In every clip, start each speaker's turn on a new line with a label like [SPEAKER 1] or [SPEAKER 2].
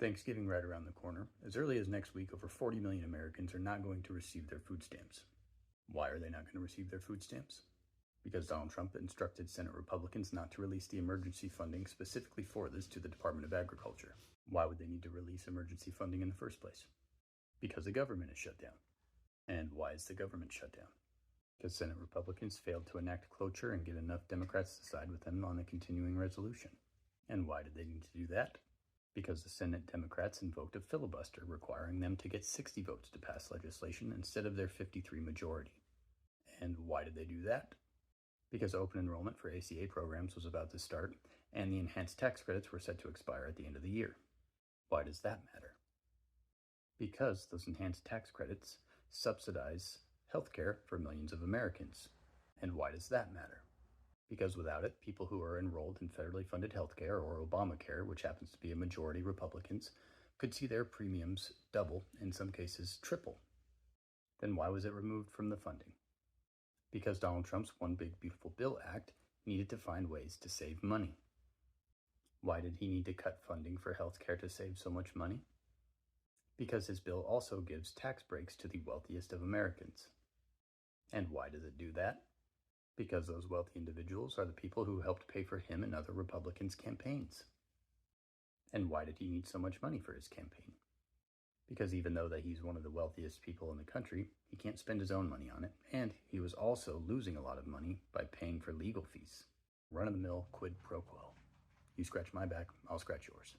[SPEAKER 1] Thanksgiving right around the corner, as early as next week, over 40 million Americans are not going to receive their food stamps. Why are they not going to receive their food stamps? Because Donald Trump instructed Senate Republicans not to release the emergency funding specifically for this to the Department of Agriculture. Why would they need to release emergency funding in the first place? Because the government is shut down. And why is the government shut down? Because Senate Republicans failed to enact cloture and get enough Democrats to side with them on a continuing resolution. And why did they need to do that? Because the Senate Democrats invoked a filibuster requiring them to get 60 votes to pass legislation instead of their 53 majority. And why did they do that? Because open enrollment for ACA programs was about to start, and the enhanced tax credits were set to expire at the end of the year. Why does that matter? Because those enhanced tax credits subsidize healthcare for millions of Americans. And why does that matter? Because without it, people who are enrolled in federally funded healthcare or Obamacare, which happens to be a majority Republicans, could see their premiums double, in some cases triple. Then why was it removed from the funding? Because Donald Trump's One Big Beautiful Bill Act needed to find ways to save money. Why did he need to cut funding for healthcare to save so much money? Because his bill also gives tax breaks to the wealthiest of Americans. And why does it do that? Because those wealthy individuals are the people who helped pay for him and other Republicans' campaigns. And why did he need so much money for his campaign? Because even though that he's one of the wealthiest people in the country, he can't spend his own money on it, and he was also losing a lot of money by paying for legal fees. Run-of-the-mill quid pro quo. You scratch my back, I'll scratch yours.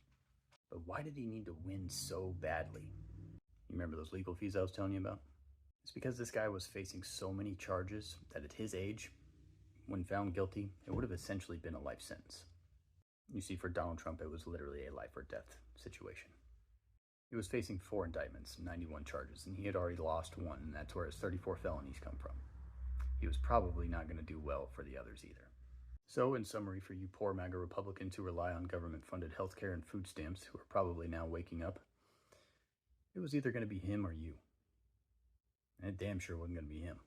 [SPEAKER 1] But why did he need to win so badly? You remember those legal fees I was telling you about? It's because this guy was facing so many charges that at his age, when found guilty, it would have essentially been a life sentence. You see, for Donald Trump, it was literally a life or death situation. He was facing 4 indictments, 91 charges, and he had already lost one, and that's where his 34 felonies come from. He was probably not going to do well for the others either. So, in summary, for you poor MAGA Republicans who rely on government-funded healthcare and food stamps, who are probably now waking up, it was either going to be him or you. And it damn sure wasn't going to be him.